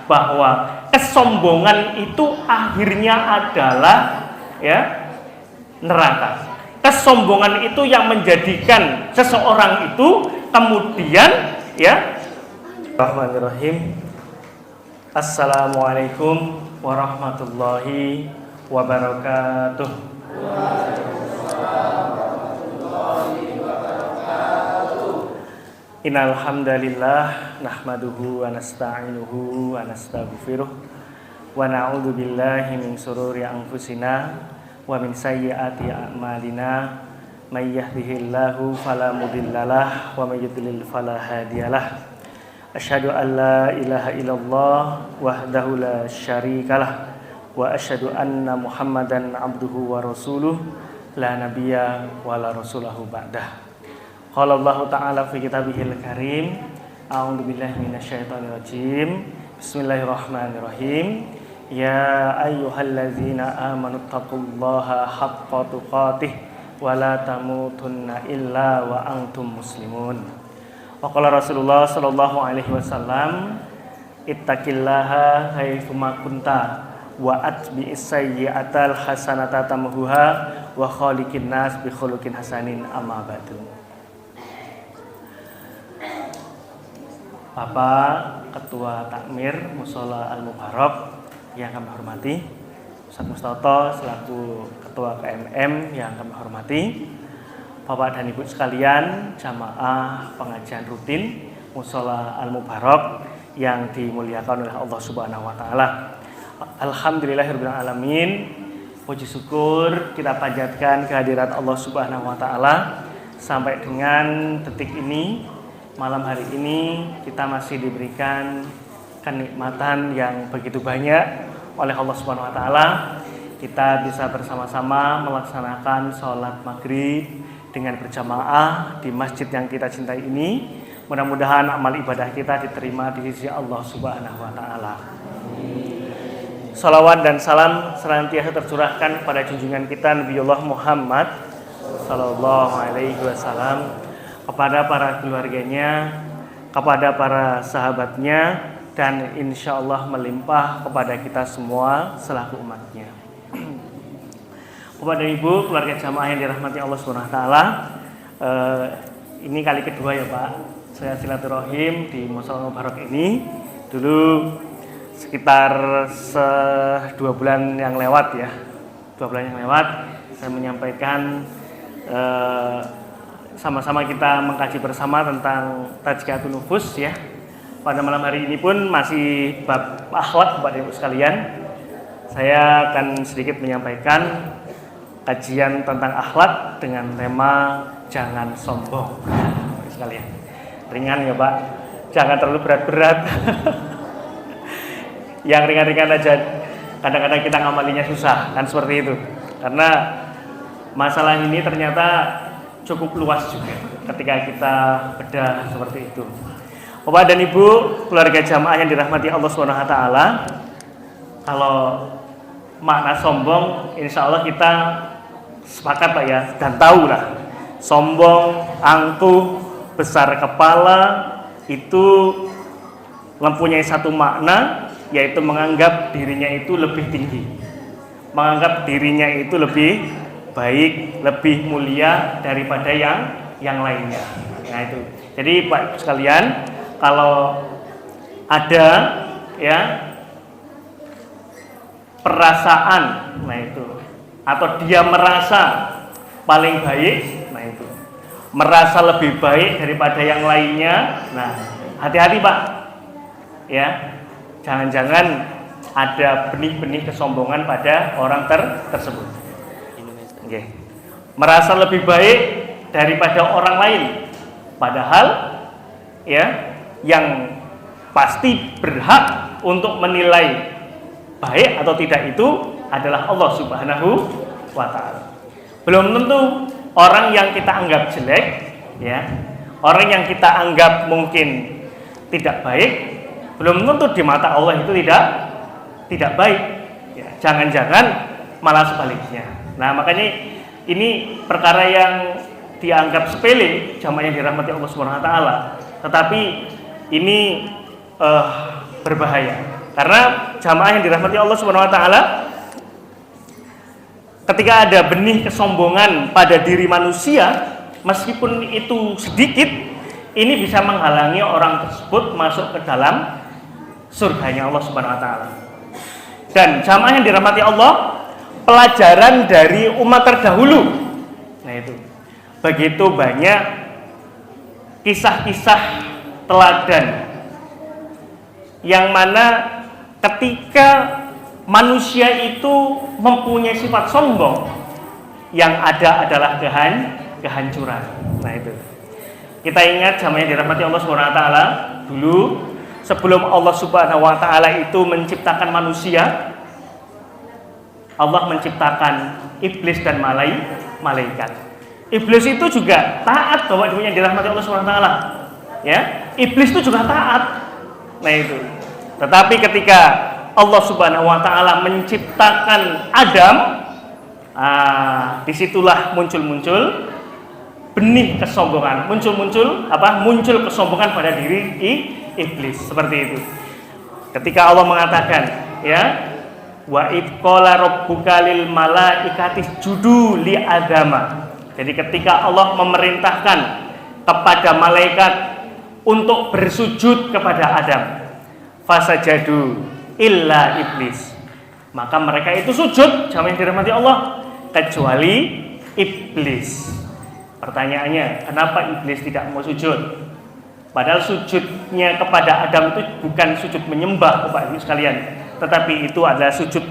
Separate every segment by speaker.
Speaker 1: bahwa kesombongan itu akhirnya adalah ya neraka. Kesombongan itu yang menjadikan seseorang itu kemudian ya. Bismillahirrahmanirrahim. Assalamualaikum warahmatullahi wabarakatuh. Innal hamdalillah nahmaduhu wa nasta'inuhu wa nastaghfiruh wa na'udzu billahi min shururi anfusina wa min sayyiati a'malina may yahdihillahu fala mudhillalah wa may yudlil fala hadiyalah. Asyhadu an la ilaha illallah wahdahu la syarikalah wa asyhadu anna Muhammadan abduhu wa rasuluh la nabiyya wa la rasulahu ba'dah. Qala Allah Ta'ala fi kitabihil karim. A'udzu billahi minasyaitonir rajim. Bismillahirrahmanirrahim. Ya ayyuhallazina amanu taqullaha haqqa tuqatih wa la tamutunna illa wa antum muslimun. Wa qala Rasulullah sallallahu alaihi wasallam, ittaqillaha haitsu ma kunta wa atbi'is sayyi'atal hasanata tamhuha wa khaliqin nas bi khuluqin hasanin amma ba'du. Bapak Ketua Takmir Mushola Al-Mubarak yang kami hormati, Ustaz Mustoto selaku Ketua KMM yang kami hormati, Bapak dan Ibu sekalian jamaah pengajian rutin Mushola Al-Mubarak yang dimuliakan oleh Allah Subhanahu wa taala. Alhamdulillahirabbil alamin. Puji syukur kita panjatkan kehadirat Allah Subhanahu wa taala sampai dengan detik ini. Malam hari ini kita masih diberikan kenikmatan yang begitu banyak oleh Allah Subhanahu wa taala. Kita bisa bersama-sama melaksanakan sholat maghrib dengan berjamaah di masjid yang kita cintai ini. Mudah-mudahan amal ibadah kita diterima di sisi Allah Subhanahu wa taala. Salawat dan salam senantiasa tercurahkan kepada junjungan kita Nabiullah Muhammad sallallahu alaihi wasallam, kepada para keluarganya, kepada para sahabatnya, dan insya Allah melimpah kepada kita semua selaku umatnya. Bapak dan Ibu, keluarga jamaah yang dirahmati Allah Subhanahu wa taala, ini kali kedua ya Pak, saya silaturahim di Mushola Al-Mubarak ini. Dulu sekitar 2 bulan yang lewat ya, 2 bulan yang lewat saya menyampaikan sama-sama kita mengkaji bersama tentang Tazkiyatun Nufus ya. Pada malam hari ini pun masih bab akhlak Bapak Ibu sekalian. Saya akan sedikit menyampaikan kajian tentang akhlak dengan tema jangan sombong. Bapak sekalian. Ringan ya Pak. Jangan terlalu berat-berat. Yang ringan-ringan aja. Kadang-kadang kita ngamalinya susah, kan seperti itu. Karena masalah ini ternyata cukup luas juga ketika kita bedah seperti itu. Bapak dan Ibu, keluarga jamaah yang dirahmati Allah Subhanahu wa taala, kalau makna sombong insya Allah kita sepakat Pak ya, dan tahu lah. Sombong, angkuh, besar kepala itu mempunyai satu makna, yaitu menganggap dirinya itu lebih tinggi. Menganggap dirinya itu lebih baik, lebih mulia daripada yang lainnya. Nah itu. Jadi Pak Ibu sekalian, kalau ada ya perasaan, nah itu, atau dia merasa paling baik, nah itu, merasa lebih baik daripada yang lainnya, nah hati-hati Pak, ya, jangan-jangan ada benih-benih kesombongan pada orang tersebut. Okay. Merasa lebih baik daripada orang lain, padahal ya yang pasti berhak untuk menilai baik atau tidak itu adalah Allah Subhanahu wa taala. Belum tentu orang yang kita anggap jelek ya, orang yang kita anggap mungkin tidak baik, belum tentu di mata Allah itu tidak baik ya. Jangan-jangan malah sebaliknya. Nah makanya ini perkara yang dianggap sepele jamaah yang dirahmati Allah Subhanahu wa taala. Tetapi ini berbahaya. Karena jamaah yang dirahmati Allah Subhanahu wa taala, ketika ada benih kesombongan pada diri manusia, meskipun itu sedikit, ini bisa menghalangi orang tersebut masuk ke dalam surganya Allah Subhanahu wa taala. Dan jamaah yang dirahmati Allah, pelajaran dari umat terdahulu. Nah itu, begitu banyak kisah-kisah teladan yang mana ketika manusia itu mempunyai sifat sombong, yang ada adalah kehancuran. Nah itu, kita ingat jamaah yang dirahmati Allah Subhanahu wa taala, dulu sebelum Allah Subhanahu wa taala itu menciptakan manusia, Allah menciptakan iblis dan malaikat. Iblis itu juga taat bahwa yang dirahmati Allah Subhanahu wa taala. Ya, iblis itu juga taat. Nah itu. Tetapi ketika Allah Subhanahu wa taala menciptakan Adam, disitulah muncul benih kesombongan, muncul kesombongan pada diri iblis, seperti itu. Ketika Allah mengatakan, ya, wa id qala rabbuka lil malaikati isjudu li adama. Jadi ketika Allah memerintahkan kepada malaikat untuk bersujud kepada Adam, fasajadu illa iblis, maka mereka itu sujud, jamaah yang dirahmati Allah, kecuali iblis. Pertanyaannya, kenapa iblis tidak mau sujud? Padahal sujudnya kepada Adam itu bukan sujud menyembah, Bapak Ibu sekalian, tetapi itu adalah sujud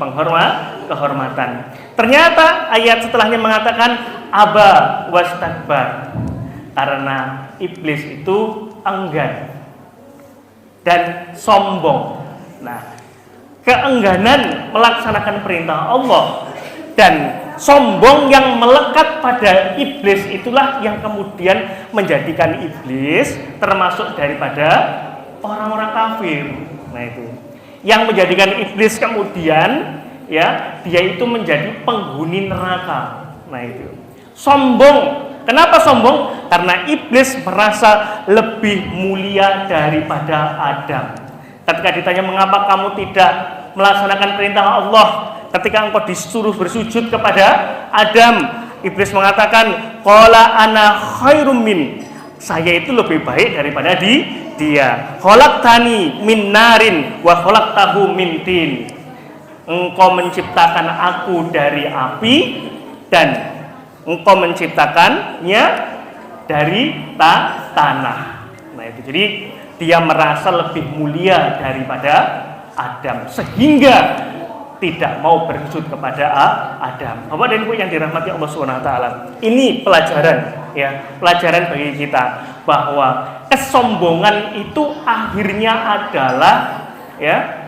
Speaker 1: kehormatan. Ternyata ayat setelahnya mengatakan aba wastakbar, karena iblis itu enggan dan sombong. Nah, keengganan melaksanakan perintah Allah dan sombong yang melekat pada iblis itulah yang kemudian menjadikan iblis termasuk daripada orang-orang kafir. Nah itu, yang menjadikan iblis kemudian, ya, dia itu menjadi penghuni neraka. Nah itu, sombong. Kenapa sombong? Karena iblis merasa lebih mulia daripada Adam. Ketika ditanya mengapa kamu tidak melaksanakan perintah Allah, ketika engkau disuruh bersujud kepada Adam, iblis mengatakan, qala ana khairum min, saya itu lebih baik daripada dia. Khalaqtani min narin wa khalaqtahu min tin, engkau menciptakan aku dari api dan engkau menciptakannya dari tanah. Nah itu, jadi dia merasa lebih mulia daripada Adam sehingga tidak mau bersujud kepada Adam. Bapak dan Ibu yang dirahmati Allah Subhanahu wa taala, ini pelajaran, ya, pelajaran bagi kita bahwa kesombongan itu akhirnya adalah, ya,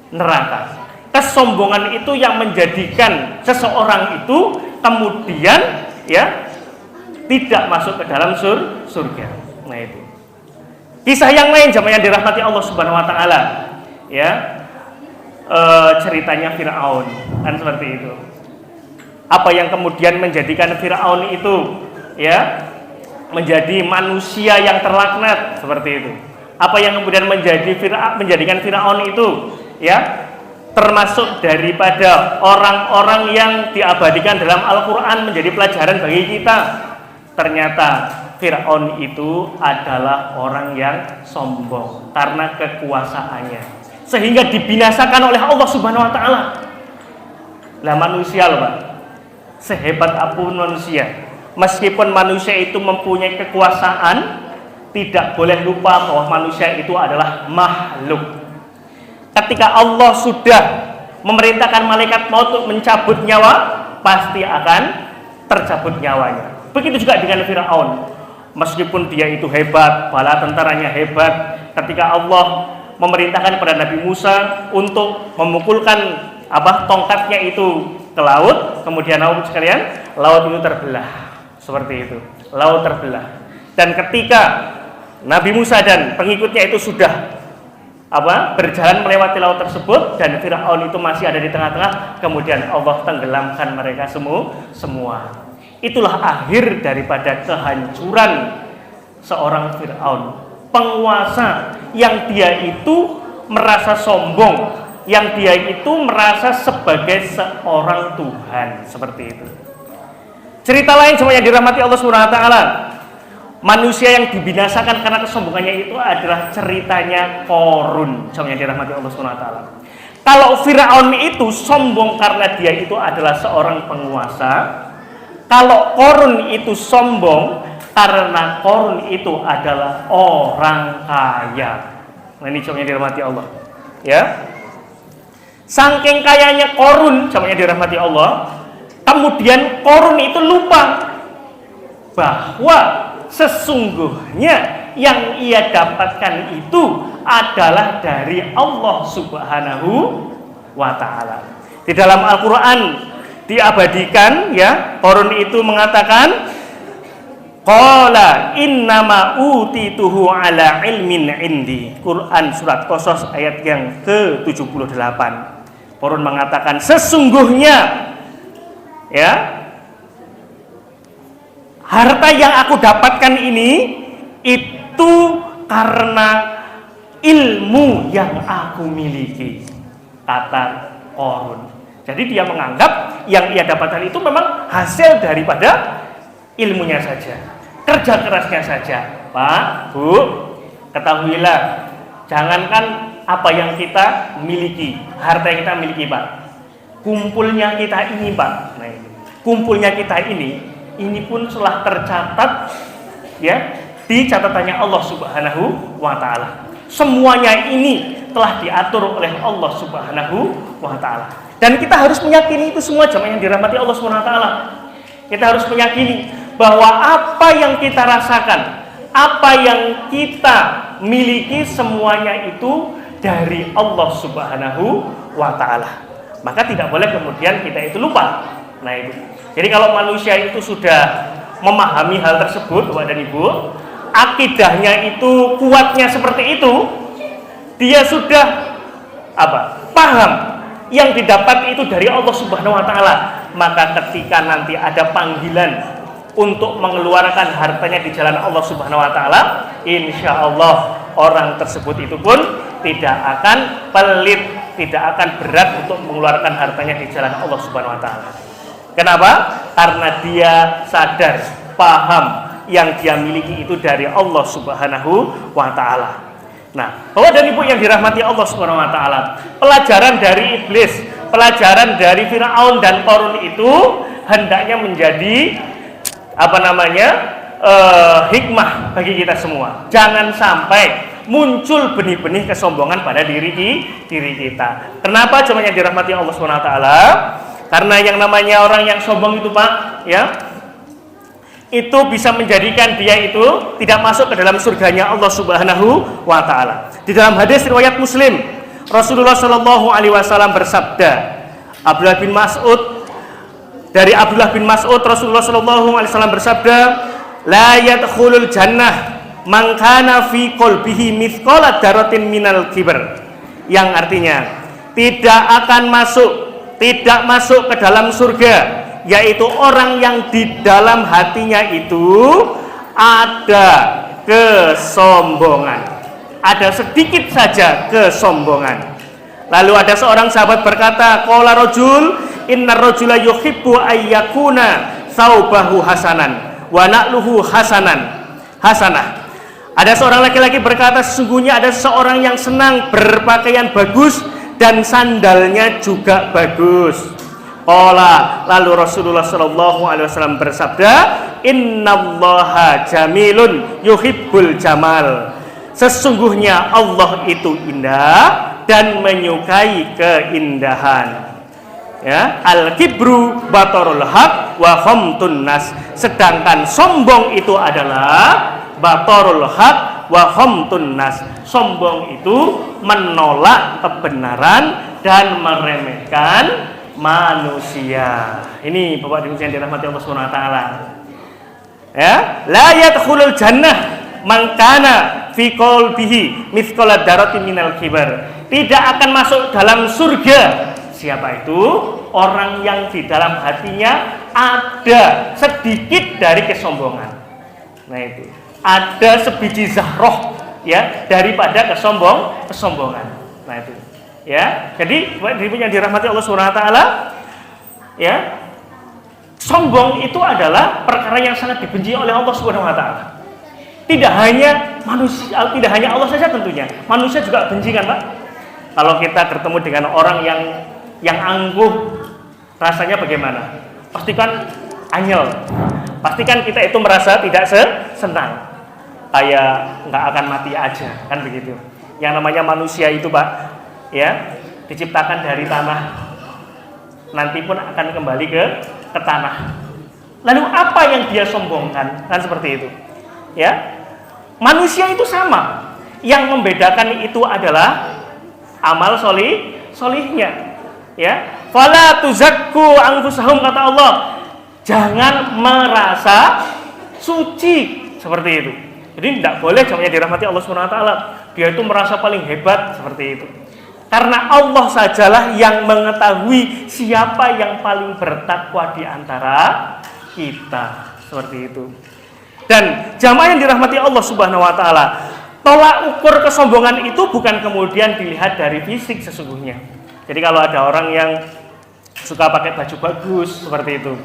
Speaker 1: neraka. Kesombongan itu yang menjadikan seseorang itu kemudian, ya, tidak masuk ke dalam surga. Nah itu. Kisah yang lain jamaah yang dirahmati Allah Subhanahu wa taala, ya, ceritanya Firaun, kan seperti itu. Apa yang kemudian menjadikan Firaun itu, ya, menjadi manusia yang terlaknat, seperti itu. Apa yang kemudian menjadikan Firaun itu, ya, termasuk daripada orang-orang yang diabadikan dalam Al-Quran menjadi pelajaran bagi kita. Ternyata Firaun itu adalah orang yang sombong karena kekuasaannya, sehingga dibinasakan oleh Allah Subhanahu wa taala. Lah manusia loh, Pak, sehebat apapun manusia, meskipun manusia itu mempunyai kekuasaan, tidak boleh lupa bahwa manusia itu adalah makhluk. Ketika Allah sudah memerintahkan malaikat maut untuk mencabut nyawa, pasti akan tercabut nyawanya. Begitu juga dengan Firaun. Meskipun dia itu hebat, bala tentaranya hebat, ketika Allah memerintahkan kepada Nabi Musa untuk memukulkan tongkatnya itu ke laut, kemudian sekalian, laut itu terbelah. Seperti itu, laut terbelah. Dan ketika Nabi Musa dan pengikutnya itu sudah berjalan melewati laut tersebut dan Firaun itu masih ada di tengah-tengah, kemudian Allah tenggelamkan mereka semua. Itulah akhir daripada kehancuran seorang Firaun, penguasa yang dia itu merasa sombong, yang dia itu merasa sebagai seorang Tuhan, seperti itu. Cerita lain cuma yang dirahmati Allah Subhanahu wa taala. Manusia yang dibinasakan karena kesombongannya itu adalah ceritanya Qarun, cuma yang dirahmati Allah Subhanahu wa taala. Kalau Firaun itu sombong karena dia itu adalah seorang penguasa, kalau Qarun itu sombong karena Qarun itu adalah orang kaya. Nah, ini cuma yang dirahmati Allah, ya. Saking kayanya Qarun, cuma yang dirahmati Allah, kemudian Qarun itu lupa bahwa sesungguhnya yang ia dapatkan itu adalah dari Allah Subhanahu wa taala. Di dalam Al-Qur'an diabadikan, ya, Qarun itu mengatakan, qala innama utituhu ala ilmin indi. Quran surat Qasas ayat yang ke-78. Qarun mengatakan, sesungguhnya, ya, harta yang aku dapatkan ini itu karena ilmu yang aku miliki, kata Qarun. Jadi dia menganggap yang ia dapatkan itu memang hasil daripada ilmunya saja, kerja kerasnya saja. Pak, Bu, ketahuilah, jangankan apa yang kita miliki, harta yang kita miliki, Pak, kumpulnya kita ini, Pak. Nah, kumpulnya kita ini pun telah tercatat, ya, di catatannya Allah Subhanahu wa taala. Semuanya ini telah diatur oleh Allah Subhanahu wa taala. Dan kita harus meyakini itu semua, jemaah yang dirahmati Allah Subhanahu wa taala. Kita harus meyakini bahwa apa yang kita rasakan, apa yang kita miliki, semuanya itu dari Allah Subhanahu wa taala. Maka tidak boleh kemudian kita itu lupa. Nah, itu. Jadi kalau manusia itu sudah memahami hal tersebut, Bapak dan Ibu, akidahnya itu kuatnya seperti itu, dia sudah paham yang didapat itu dari Allah Subhanahu wa taala, maka ketika nanti ada panggilan untuk mengeluarkan hartanya di jalan Allah Subhanahu wa taala, insya Allah orang tersebut itu pun tidak akan pelit, tidak akan berat untuk mengeluarkan hartanya di jalan Allah Subhanahu wa taala. Kenapa? Karena dia sadar, paham yang dia miliki itu dari Allah Subhanahu wa taala. Nah, Bapak dan Ibu yang dirahmati Allah Subhanahu wa taala, pelajaran dari iblis, pelajaran dari Firaun dan Qarun itu hendaknya menjadi hikmah bagi kita semua. Jangan sampai muncul benih-benih kesombongan pada diri kita. Kenapa cuma yang dirahmati Allah Subhanahu wa taala? Karena yang namanya orang yang sombong itu, Pak, ya, itu bisa menjadikan dia itu tidak masuk ke dalam surganya Allah Subhanahu wa taala. Di dalam hadis riwayat Muslim, Rasulullah Shallallahu alaihi wasallam bersabda, dari Abdullah bin Mas'ud, Rasulullah Shallallahu alaihi wasallam bersabda, la yadkhulul jannah man kana fi qalbihi mithqala dzarratin minal kibr. Yang artinya tidak masuk ke dalam surga, yaitu orang yang di dalam hatinya itu ada kesombongan, ada sedikit saja kesombongan. Lalu ada seorang sahabat berkata, qala rajul innar rajula yuhibbu ayyakuna thawbahu hasanan wa na'luhu hasanah. Ada seorang laki-laki berkata, sesungguhnya ada seorang yang senang berpakaian bagus dan sandalnya juga bagus. Lalu Rasulullah Shallallahu alaihi wasallam bersabda, innallaha jamilun yuhibbul jamal. Sesungguhnya Allah itu indah dan menyukai keindahan. Ya, al-kibru batarul haq wa khamtun nas. Sedangkan sombong itu adalah batarul haq wa khamtun nas. Sombong itu menolak kebenaran dan meremehkan manusia. Ini Bapak Ibu yang dirahmati Allah Subhanahu wa taala. Ya, la yadkhulul jannah man kana fi qalbihi mithqala dzarratin minal kibar. Tidak akan masuk dalam surga siapa itu? Orang yang di dalam hatinya ada sedikit dari kesombongan. Nah, itu ada sebiji zahroh, ya, daripada kesombongan. Nah itu. Ya. Jadi yang dirahmati Allah Subhanahu wa taala, ya. Sombong itu adalah perkara yang sangat dibenci oleh Allah Subhanahu wa taala. Tidak hanya manusia, tidak hanya Allah saja tentunya. Manusia juga benci kan, Pak? Kalau kita bertemu dengan orang yang angkuh, rasanya bagaimana? Pastikan anyel. Pastikan kita itu merasa tidak senang. Kayak nggak akan mati aja, kan begitu. Yang namanya manusia itu, Pak, ya, diciptakan dari tanah. Nanti pun akan kembali ke tanah. Lalu apa yang dia sombongkan? Kan seperti itu. Ya. Manusia itu sama. Yang membedakan itu adalah amal solihnya. Ya. Fala tuzakku anfusahum, kata Allah. Jangan merasa suci seperti itu. Jadi tidak boleh namanya dirahmati Allah Subhanahu wa taala. Dia itu merasa paling hebat seperti itu. Karena Allah sajalah yang mengetahui siapa yang paling bertakwa di antara kita. Seperti itu. Dan jamaah yang dirahmati Allah Subhanahu wa taala, tolak ukur kesombongan itu bukan kemudian dilihat dari fisik sesungguhnya. Jadi kalau ada orang yang suka pakai baju bagus seperti itu,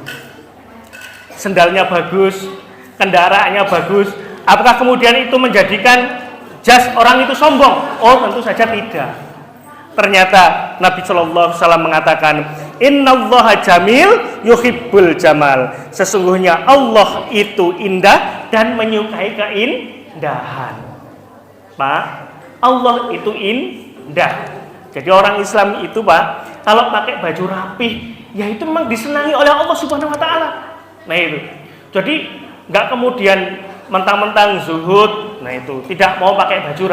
Speaker 1: sendalnya bagus, kendaraannya bagus, apakah kemudian itu menjadikan jas orang itu sombong? Oh, tentu saja tidak. Ternyata Nabi Shallallahu Alaihi Wasallam mengatakan, Innallaha jamil yuhibbul jamal. Sesungguhnya Allah itu indah dan menyukai keindahan. Pak, Allah itu indah. Jadi orang Islam itu, Pak, kalau pakai baju rapih, ya itu memang disenangi oleh Allah Subhanahu Wa Taala. Nah itu. Jadi nggak kemudian mentang-mentang zuhud, nah itu tidak mau pakai baju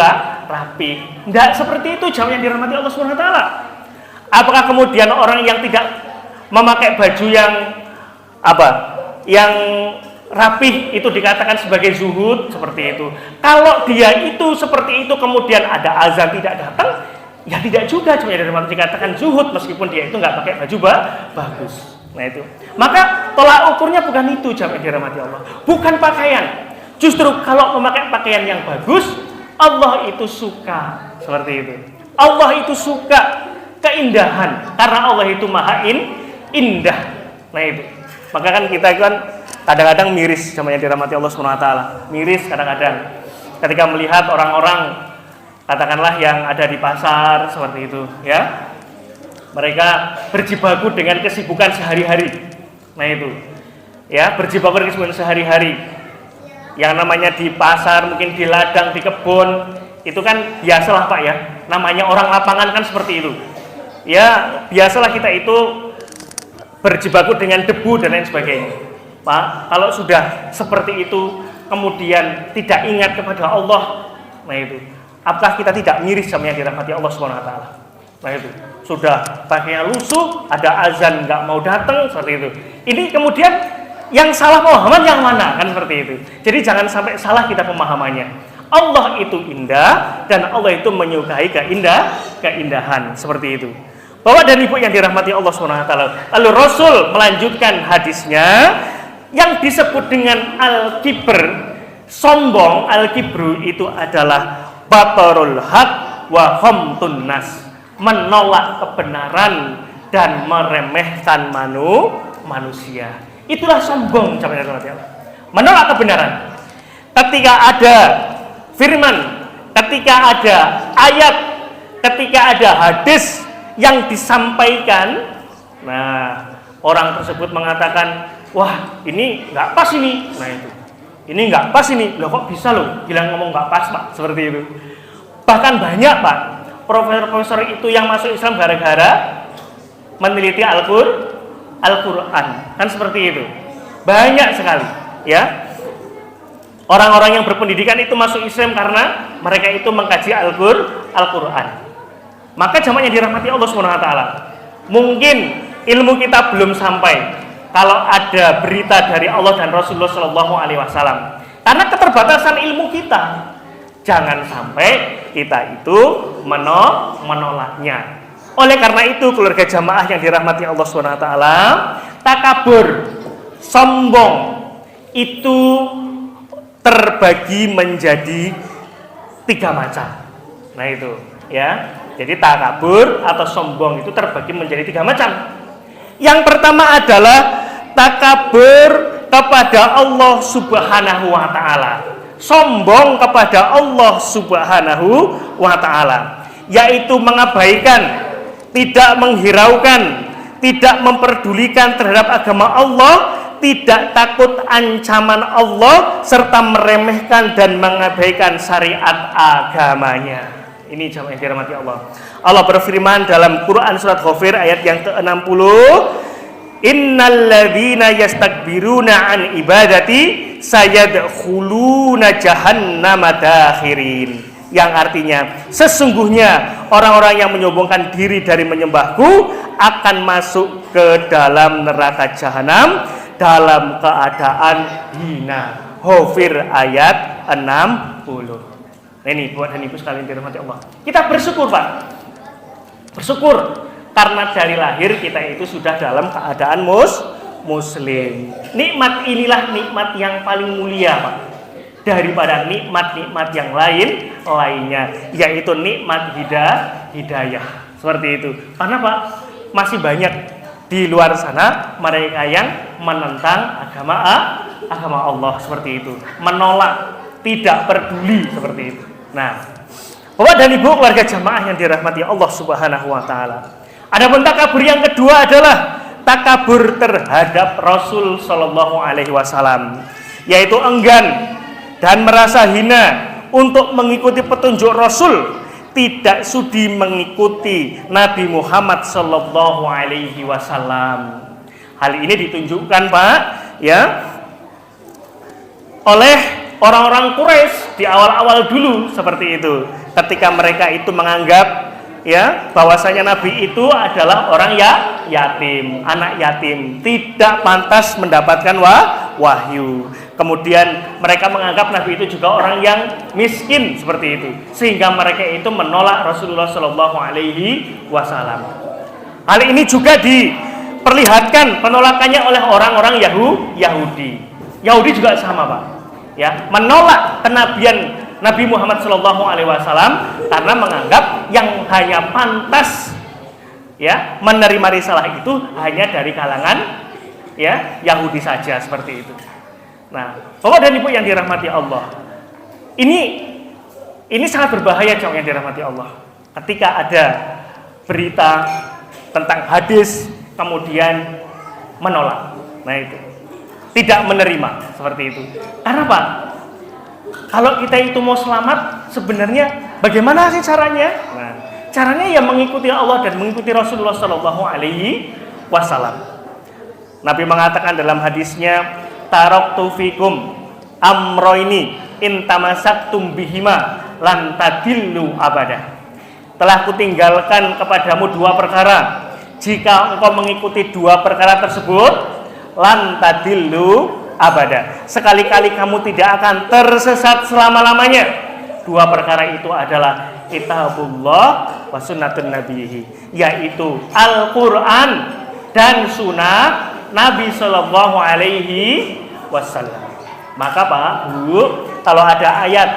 Speaker 1: rapi. Tidak seperti itu jamaah yang dirahmati Allah Subhanahu wa taala. Apakah kemudian orang yang tidak memakai baju yang yang rapih itu dikatakan sebagai zuhud? Seperti itu. Kalau dia itu seperti itu kemudian ada azan tidak datang, ya tidak juga jamaah yang dirahmati dikatakan zuhud meskipun dia itu nggak pakai baju bagus. Nah itu. Maka tolak ukurnya bukan itu jamaah yang dirahmati Allah. Bukan pakaian. Justru kalau memakai pakaian yang bagus, Allah itu suka seperti itu. Allah itu suka keindahan karena Allah itu maha indah. Nah itu. Maka kan kita kan kadang-kadang miris sama yang dirahmati Allah Subhanahu wa taala. Miris kadang-kadang ketika melihat orang-orang katakanlah yang ada di pasar seperti itu, ya. Mereka berjibaku dengan kesibukan sehari-hari. Nah itu. Ya, berjibaku dengan kesibukan sehari-hari. Yang namanya di pasar, mungkin di ladang, di kebun, itu kan biasalah Pak ya. Namanya orang lapangan kan seperti itu. Ya, biasalah kita itu berjibaku dengan debu dan lain sebagainya. Pak, kalau sudah seperti itu, kemudian tidak ingat kepada Allah, nah itu. Apakah kita tidak miris sama yang dirahmati Allah Subhanahu wa taala? Nah itu. Sudah pakainya lusuh, ada azan nggak mau datang seperti itu. Ini kemudian yang salah pemahaman yang mana? Kan seperti itu. Jadi jangan sampai salah kita pemahamannya. Allah itu indah dan Allah itu menyukai keindahan seperti itu. Bapak dan Ibu yang dirahmati Allah Subhanahu wa taala. Lalu Rasul melanjutkan hadisnya yang disebut dengan al-kibr, sombong. Al-kibru itu adalah batarul haq wa ghamtun nas, menolak kebenaran dan meremehkan manusia. Itulah sombong, menolak kebenaran. Ketika ada firman, ketika ada ayat, ketika ada hadis yang disampaikan, nah orang tersebut mengatakan, wah ini nggak pas ini, nah itu, ini nggak pas ini, loh kok bisa loh bilang ngomong nggak pas Pak, seperti itu. Bahkan banyak Pak profesor-profesor itu yang masuk Islam gara-gara meneliti Al-Quran, kan seperti itu. Banyak sekali, ya. Orang-orang yang berpendidikan itu masuk Islam karena mereka itu mengkaji Al-Quran. Maka jamaah yang dirahmati Allah Subhanahu wa taala, mungkin ilmu kita belum sampai kalau ada berita dari Allah dan Rasulullah Shallallahu alaihi wasallam. Karena keterbatasan ilmu kita, jangan sampai kita itu menolaknya. Oleh karena itu keluarga jamaah yang dirahmati Allah Subhanahu wa taala, takabur, sombong itu terbagi menjadi 3 macam. Nah itu, ya. Jadi takabur atau sombong itu terbagi menjadi 3 macam. Yang pertama adalah takabur kepada Allah Subhanahu wa taala. Sombong kepada Allah Subhanahu wa taala, yaitu mengabaikan, tidak menghiraukan, tidak memperdulikan terhadap agama Allah, tidak takut ancaman Allah, serta meremehkan dan mengabaikan syariat agamanya. Ini jamaah yang dirahmati Allah. Allah berfirman dalam Quran surat Ghafir ayat yang ke-60, innalladzina yastakbiruna an ibadati sayadkhuluna jahannama dakhirin. Yang artinya, sesungguhnya orang-orang yang menyombongkan diri dari menyembahku akan masuk ke dalam neraka jahanam dalam keadaan hina. Ghafir ayat 60. Nah, ini buat dan ibu sekalian dirahmati Allah. Kita bersyukur, Pak. Bersyukur karena dari lahir kita itu sudah dalam keadaan muslim. Nikmat inilah nikmat yang paling mulia, Pak, daripada nikmat-nikmat yang lainnya, yaitu nikmat hidayah. Seperti itu. Karena Pak, masih banyak di luar sana mereka yang menentang agama Allah seperti itu, menolak, tidak peduli seperti itu. Nah, Bapak dan Ibu keluarga jamaah yang dirahmati Allah Subhanahu wa taala. Adapun takabur yang kedua adalah takabur terhadap Rasul sallallahu alaihi wasallam, yaitu enggan dan merasa hina untuk mengikuti petunjuk Rasul, tidak sudi mengikuti Nabi Muhammad sallallahu alaihi wasallam. Hal ini ditunjukkan, Pak, ya, oleh orang-orang Quraisy di awal-awal dulu seperti itu. Ketika mereka itu menganggap, ya, bahwasanya Nabi itu adalah orang yatim, anak yatim, tidak pantas mendapatkan wahyu. Kemudian mereka menganggap Nabi itu juga orang yang miskin seperti itu, sehingga mereka itu menolak Rasulullah Shallallahu Alaihi Wasallam. Hal ini juga diperlihatkan penolakannya oleh orang-orang Yahudi. Yahudi juga sama, Pak, ya, menolak kenabian Nabi Muhammad Shallallahu Alaihi Wasallam karena menganggap yang hanya pantas, ya, menerima risalah itu hanya dari kalangan, ya, Yahudi saja seperti itu. Nah, Bapak dan Ibu yang dirahmati Allah, ini sangat berbahaya, jamaah yang dirahmati Allah. Ketika ada berita tentang hadis kemudian menolak, nah itu tidak menerima seperti itu. Karena apa? Kalau kita itu mau selamat, sebenarnya bagaimana sih caranya? Nah, caranya ya mengikuti Allah dan mengikuti Rasulullah Shallallahu Alaihi Wasallam. Nabi mengatakan dalam hadisnya, taraktu fikum amroini intamasaktum bihima lan tadillu abada. Telah kutinggalkan kepadamu 2 perkara. Jika engkau mengikuti 2 perkara tersebut, lan tadillu abada, sekali-kali kamu tidak akan tersesat selama-lamanya. 2 perkara itu adalah kitabullah wa sunnatun nabiyhi, yaitu Al-Quran dan sunnah Nabi Sallallahu Alaihi Wasallam. Maka Pak, Bu, kalau ada ayat,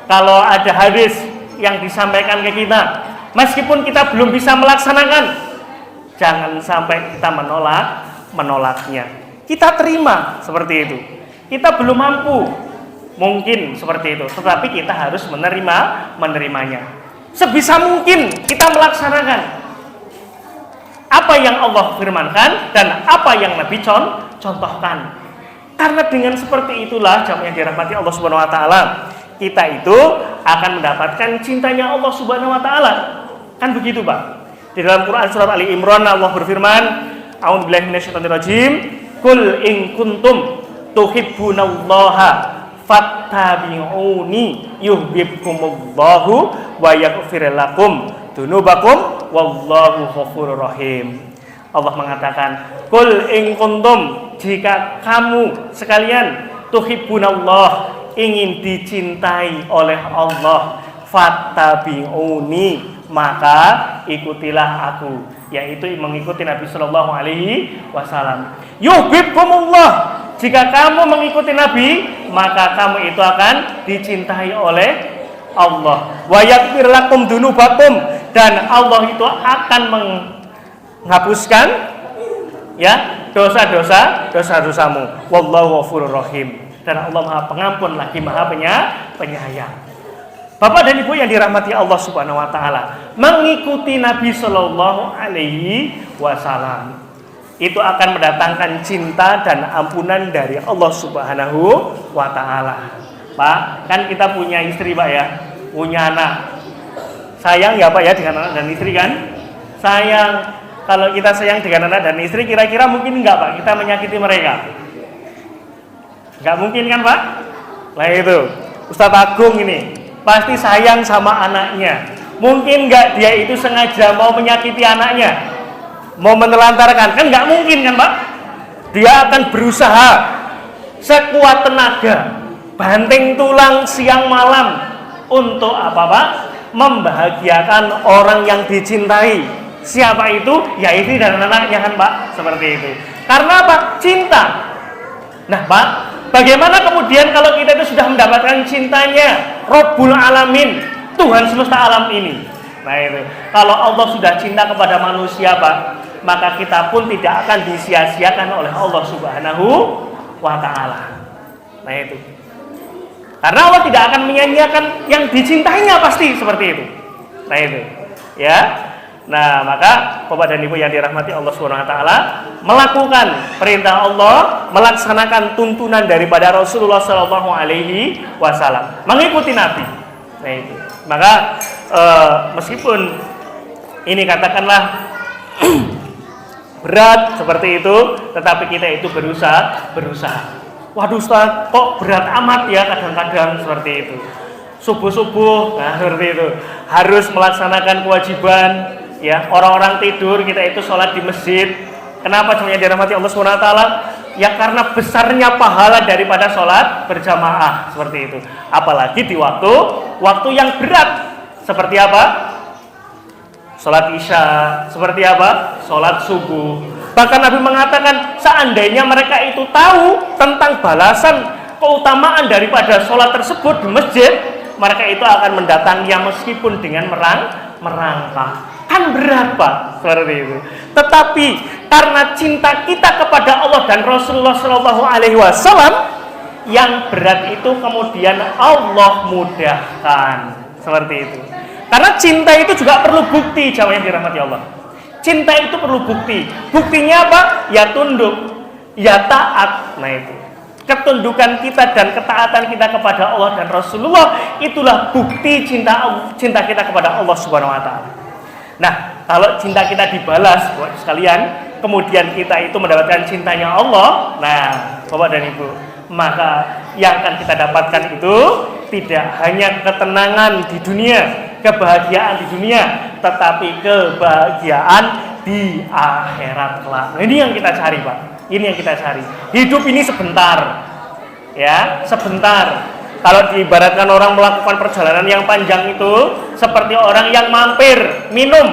Speaker 1: kalau ada hadis yang disampaikan ke kita, meskipun kita belum bisa melaksanakan, jangan sampai kita menolaknya. Kita terima seperti itu. Kita belum mampu, mungkin seperti itu, tetapi kita harus menerimanya. Sebisa mungkin kita melaksanakan apa yang Allah firmankan dan apa yang Nabi contohkan. Karena dengan seperti itulah, jamaah yang dirahmati Allah Subhanahu wa taala, kita itu akan mendapatkan cintanya Allah Subhanahu wa taala. Kan begitu, Pak? Di dalam Quran surat Ali Imran Allah berfirman, a'udzubillahi minasyaitonirrajim, qul in kuntum tuhibbunallaha fattabi'uni yuhibbukumullahu wa yaghfir lakum dzunubakum wallahu ghafurur rahim. Allah mengatakan, qul in kuntum, jika kamu sekalian tuhibbunallah, ingin dicintai oleh Allah, fattabi'uni, maka ikutilah aku, yaitu mengikuti Nabi Sallallahu Alaihi Wasallam. Yuhibbukumullah, jika kamu mengikuti Nabi, maka kamu itu akan dicintai oleh Allah. Wa yaghfir lakum dzunubakum, dan Allah itu akan menghapuskan ya dosa-dosamu. Wallahu ghafurur rahim. Dan Allah Maha Pengampun lagi Maha Penyayang. Bapak dan Ibu yang dirahmati Allah Subhanahu wa taala, mengikuti Nabi Shallallahu alaihi wasallam itu akan mendatangkan cinta dan ampunan dari Allah Subhanahu wa taala. Pak, kan kita punya istri, Pak ya, punya anak. Sayang ya Pak ya dengan anak dan istri kan? Sayang. Kalau kita sayang dengan anak dan istri, kira-kira mungkin enggak Pak kita menyakiti mereka? Enggak mungkin kan Pak? Nah itu, Ustadz Agung ini pasti sayang sama anaknya. Mungkin enggak dia itu sengaja mau menyakiti anaknya, mau menelantarkan? Kan enggak mungkin kan Pak? Dia akan berusaha sekuat tenaga, banting tulang siang malam untuk apa Pak? Membahagiakan orang yang dicintai. Siapa itu? Ya istri dan anaknya kan Pak, seperti itu. Karena apa? Cinta. Nah Pak, bagaimana kemudian kalau kita itu sudah mendapatkan cintanya Rabbul Alamin, Tuhan semesta alam ini? Nah itu, kalau Allah sudah cinta kepada manusia Pak, maka kita pun tidak akan disia-siakan oleh Allah Subhanahu wa ta'ala. Nah itu, karena Allah tidak akan menyanyiakan yang dicintainya, pasti seperti itu. Nah itu ya. Nah maka Bapak dan Ibu yang dirahmati Allah Subhanahu wa ta'ala, melakukan perintah Allah, melaksanakan tuntunan daripada Rasulullah Shallallahu alaihi wasallam, mengikuti Nabi. Nah itu, maka meskipun ini katakanlah berat seperti itu, tetapi kita itu berusaha. Waduh Ustaz, kok berat amat ya kadang-kadang seperti itu. Subuh-subuh, nah seperti itu, harus melaksanakan kewajiban. Ya, orang-orang tidur, kita itu sholat di masjid. Kenapa semuanya dirahmati Allah Subhanahu wa taala? Ya karena besarnya pahala daripada sholat berjamaah seperti itu. Apalagi di waktu yang berat. Seperti apa? Sholat isya. Seperti apa? Sholat subuh. Bahkan Nabi mengatakan seandainya mereka itu tahu tentang balasan keutamaan daripada sholat tersebut di masjid, mereka itu akan mendatanginya meskipun dengan merangkak. Kan berat Pak, seperti itu. Tetapi karena cinta kita kepada Allah dan Rasulullah Shallallahu alaihi wasallam, yang berat itu kemudian Allah mudahkan, seperti itu. Karena cinta itu juga perlu bukti, jamaah yang dirahmati Allah. Cinta itu perlu bukti. Buktinya apa? Ya tunduk, ya taat. Nah itu, ketundukan kita dan ketaatan kita kepada Allah dan Rasulullah, itulah bukti cinta kita kepada Allah Subhanahu wa taala. Nah, kalau cinta kita dibalas buat sekalian, kemudian kita itu mendapatkan cintanya Allah, nah Bapak dan Ibu, maka yang akan kita dapatkan itu tidak hanya ketenangan di dunia, kebahagiaan di dunia, tetapi kebahagiaan di akhirat kelak. Nah, ini yang kita cari Pak, ini yang kita cari. Hidup ini sebentar, ya sebentar. Kalau diibaratkan orang melakukan perjalanan yang panjang itu seperti orang yang mampir minum.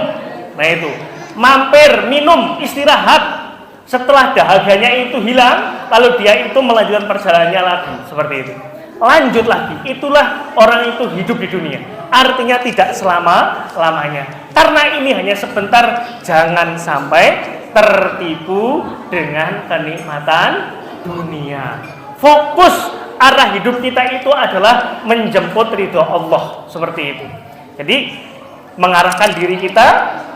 Speaker 1: Nah itu, mampir minum, istirahat. Setelah dahaganya itu hilang, lalu dia itu melanjutkan perjalanannya lagi, seperti itu. Lanjut lagi. Itulah orang itu hidup di dunia. Artinya tidak selama-lamanya. Karena ini hanya sebentar, jangan sampai tertipu dengan kenikmatan dunia. Fokus arah hidup kita itu adalah menjemput ridho Allah, seperti itu. Jadi mengarahkan diri kita,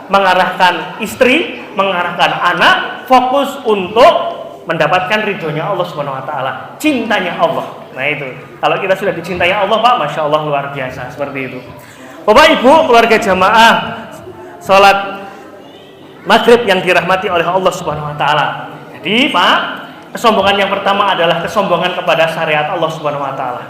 Speaker 1: mengarahkan istri, mengarahkan anak, fokus untuk mendapatkan ridhonya Allah Subhanahu wa taala, cintanya Allah. Nah itu, kalau kita sudah dicintai Allah Pak, Masya Allah luar biasa, seperti itu. Bapak Ibu, keluarga jamaah sholat maghrib yang dirahmati oleh Allah Subhanahu wa taala. Jadi Pak, kesombongan yang pertama adalah kesombongan kepada syariat Allah Subhanahu wa taala.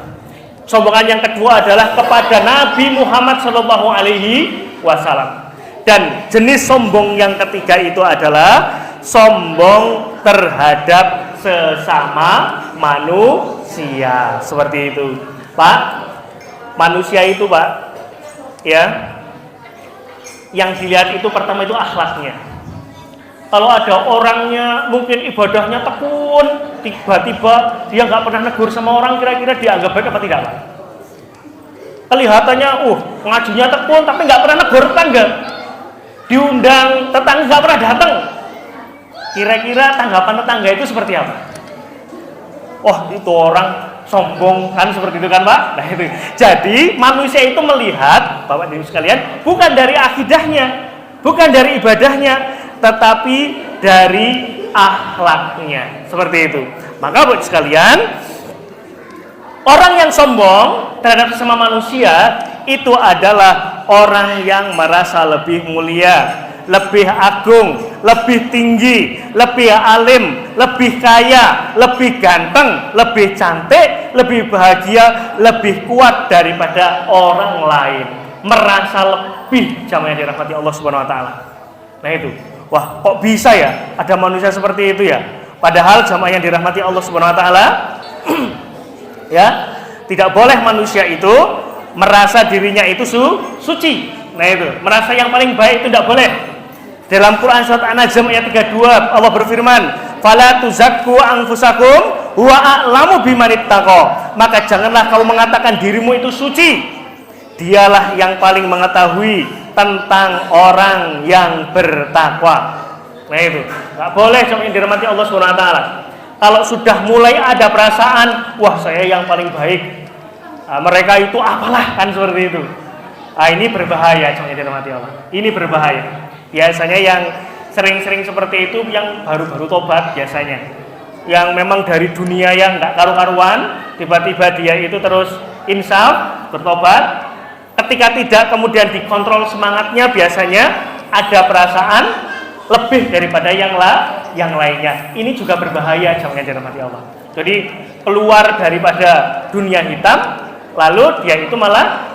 Speaker 1: Kesombongan yang kedua adalah kepada Nabi Muhammad sallallahu alaihi wasallam. Dan jenis sombong yang ketiga itu adalah sombong terhadap sesama manusia. Seperti itu. Pak, manusia itu Pak, ya, yang dilihat itu pertama itu akhlaknya. Kalau ada orangnya mungkin ibadahnya tekun, tiba-tiba dia nggak pernah negur sama orang, kira-kira dianggap baik apa tidak Pak? kelihatannya ngajinya tekun tapi nggak pernah negur tetangga, diundang tetangga nggak pernah datang. Kira-kira tanggapan tetangga itu seperti apa? Itu orang sombong kan, seperti itu kan Pak? Nah itu. Jadi manusia itu melihat, Bapak Ibu sekalian, bukan dari akidahnya, bukan dari ibadahnya, tetapi dari akhlaknya. Seperti itu. Maka Bapak Ibu sekalian, orang yang sombong terhadap sesama manusia itu adalah orang yang merasa lebih mulia, lebih agung, lebih tinggi, lebih alim, lebih kaya, lebih ganteng, lebih cantik, lebih bahagia, lebih kuat daripada orang lain. Merasa lebih, jamaah yang dirahmati Allah Subhanahu wa taala. Nah itu. Wah, kok bisa ya ada manusia seperti itu ya? Padahal jamaah yang dirahmati Allah Subhanahu wa taala ya, tidak boleh manusia itu merasa dirinya itu suci. Nah itu, merasa yang paling baik itu tidak boleh. Dalam Quran surat An-Najm ayat 32 Allah berfirman, "Fala tuzakku anfusakum huwa a'lamu bimanittaqo." Maka janganlah kamu mengatakan dirimu itu suci. Dialah yang paling mengetahui tentang orang yang bertakwa. Nah itu, enggak boleh cuma yang dirahmati Allah Subhanahu wa taala. Kalau sudah mulai ada perasaan, wah saya yang paling baik, mereka itu apalah, kan seperti itu. Ini berbahaya, cuma yang dirahmati Allah. Ini berbahaya. Biasanya yang sering-sering seperti itu yang baru-baru tobat biasanya, yang memang dari dunia yang nggak karu-karuan, tiba-tiba dia itu terus insaf, bertobat. Ketika tidak kemudian dikontrol semangatnya, biasanya ada perasaan lebih daripada yang lainnya. Ini juga berbahaya, jangan dirahmati Allah. Jadi keluar daripada dunia hitam, lalu dia itu malah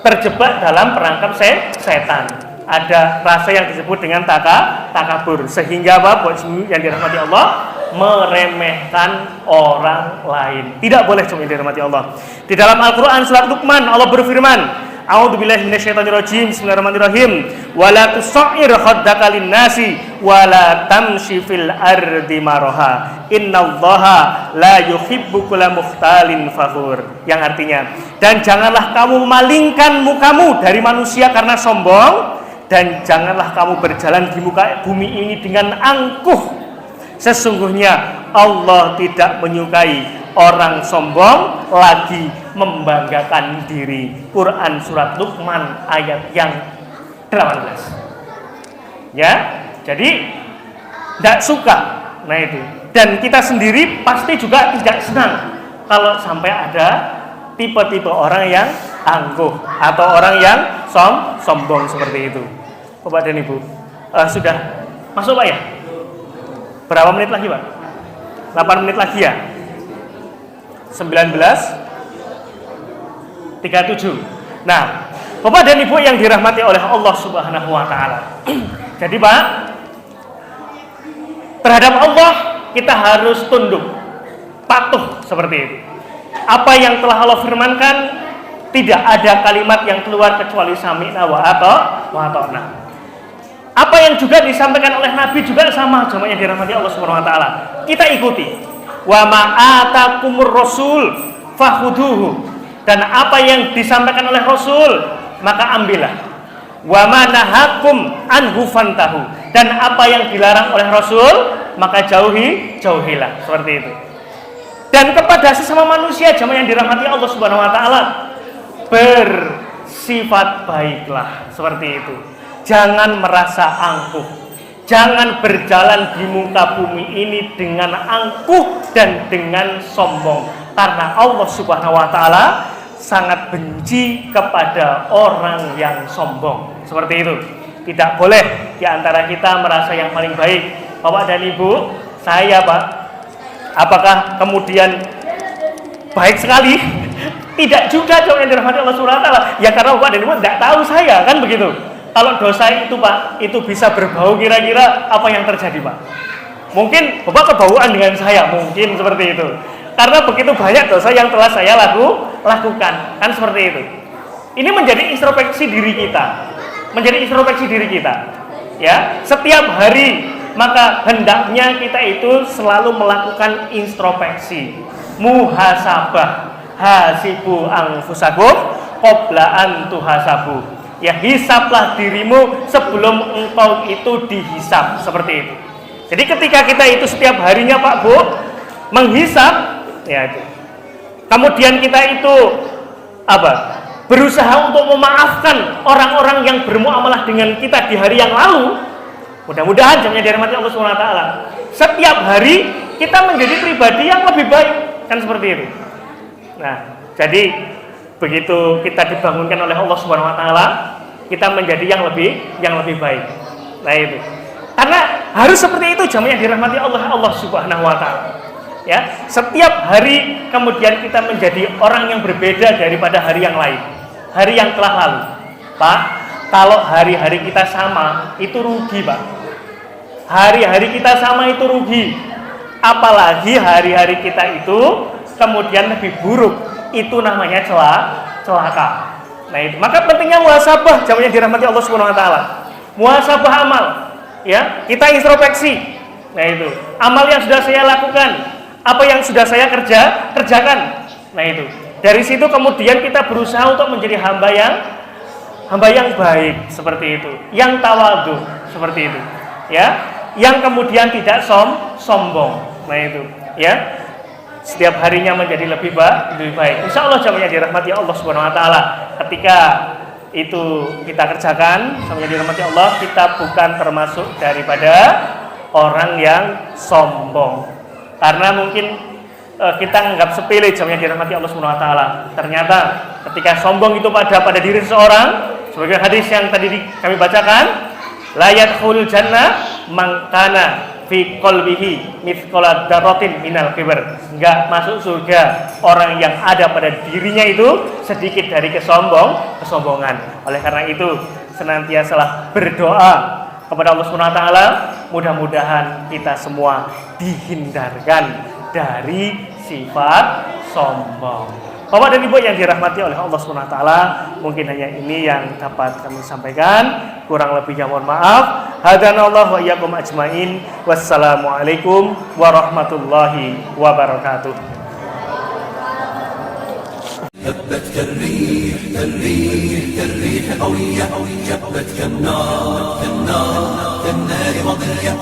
Speaker 1: terjebak dalam perangkap setan. Ada rasa yang disebut dengan takabur, sehingga buat yang dirahmati Allah, meremehkan orang lain. Tidak boleh cuma yang dirahmati Allah. Di dalam Al-Quran surat Luqman Allah berfirman, A'udzubillahi minasyaitonirrajim, bismillahirrahmanirrahim, wala tusair khaddaka linnasi wala tamshi fil ardi maraha innallaha la yuhibbu kulla mukhtalin fakhur. Yang artinya, dan janganlah kamu memalingkan mukamu dari manusia karena sombong, dan janganlah kamu berjalan di muka bumi ini dengan angkuh. Sesungguhnya Allah tidak menyukai orang sombong lagi membanggakan diri. Quran surat Luqman ayat yang 18. Ya, jadi tidak suka. Nah itu. Dan kita sendiri pasti juga tidak senang kalau sampai ada tipe-tipe orang yang angkuh atau orang yang sombong seperti itu. Bapak dan Ibu, sudah masuk Pak ya? Berapa menit lagi Pak? 8 menit lagi ya? 19:37. Nah, Bapak dan Ibu yang dirahmati oleh Allah Subhanahu wa taala. Jadi Pak, terhadap Allah kita harus tunduk, patuh seperti itu. Apa yang telah Allah firmankan, tidak ada kalimat yang keluar kecuali sami'na wa ata'na. Apa yang juga disampaikan oleh Nabi juga sama, jemaah yang dirahmati Allah Subhanahu wa taala. Kita ikuti. Wa ma atakumur rasul fakhuduhu. Dan apa yang disampaikan oleh Rasul, maka ambillah. Wa ma nahakum anhu fantahu. Dan apa yang dilarang oleh Rasul, maka jauhilah. Seperti itu. Dan kepada sesama manusia, jemaah yang dirahmati Allah Subhanahu wa taala, bersifat baiklah, seperti itu. Jangan merasa angkuh. Jangan berjalan di muka bumi ini dengan angkuh dan dengan sombong. Karena Allah Subhanahu wa taala sangat benci kepada orang yang sombong. Seperti itu. Tidak boleh di antara kita merasa yang paling baik. Bapak dan Ibu, saya Pak, apakah kemudian baik sekali? Tidak juga, yang dirahmati Allah Subhanahu wa taala. Ya karena Bapak dan Ibu tidak tahu saya, kan begitu. Kalau dosa itu Pak, itu bisa berbau, kira-kira apa yang terjadi Pak? Mungkin Bapak kebauan dengan saya, mungkin seperti itu. Karena begitu banyak dosa yang telah saya lakukan, kan seperti itu. Ini menjadi introspeksi diri kita. Ya, setiap hari maka hendaknya kita itu selalu melakukan introspeksi, muhasabah, hasibu anfusakum qabla an tuhasabu. Ya, hisablah dirimu sebelum engkau itu dihisab, seperti itu. Jadi ketika kita itu setiap harinya Pak Bu menghisab, ya itu. Kemudian kita itu berusaha untuk memaafkan orang-orang yang bermuamalah dengan kita di hari yang lalu. Mudah-mudahan jamnya dirahmati Allah SWT. Setiap hari kita menjadi pribadi yang lebih baik, kan seperti itu. Nah, jadi begitu kita dibangunkan oleh Allah SWT, kita menjadi yang lebih baik. Nah itu. Karena harus seperti itu jamnya dirahmati Allah SWT. Ya, setiap hari kemudian kita menjadi orang yang berbeda daripada hari yang lain, hari yang telah lalu. Pak, kalau hari-hari kita sama itu rugi, Pak. Hari-hari kita sama itu rugi. Apalagi hari-hari kita itu kemudian lebih buruk, itu namanya celaka. Nah itu, maka pentingnya muhasabah jamnya dirahmati Allah Subhanahu wa taala. Muhasabah amal, ya, kita introspeksi. Nah itu, amal yang sudah saya lakukan, apa yang sudah saya kerjakan. Nah itu. Dari situ kemudian kita berusaha untuk menjadi hamba yang baik, seperti itu. Yang tawadhu, seperti itu. Ya, yang kemudian tidak sombong. Nah itu, ya. Setiap harinya menjadi lebih baik. Insya Allah jamnya dirahmati Allah Subhanahu wa taala. Ketika itu kita kerjakan, jamnya dirahmati Allah, kita bukan termasuk daripada orang yang sombong. Karena mungkin kita anggap sepele jamnya dirahmati Allah Subhanahu wa taala. Ternyata ketika sombong itu pada diri seseorang, sebagai hadis yang tadi kami bacakan, la yadkhulul jannah man kana fi qalbihi mithqala dzarratin minal kibr. Enggak masuk surga orang yang ada pada dirinya itu sedikit dari kesombongan. Oleh karena itu, senantiasalah berdoa kepada Allah Subhanahu wa taala, mudah-mudahan kita semua dihindarkan dari sifat sombong. Bapak dan Ibu yang dirahmati oleh Allah Subhanahu wa taala, mungkin hanya ini yang dapat kami sampaikan. Kurang lebihnya mohon maaf. Hadanallahu wa iyyakum ajmain. Wassalamualaikum warahmatullahi wabarakatuh.
Speaker 2: هبت كالريح قوية جبت كالنار كالنار مضية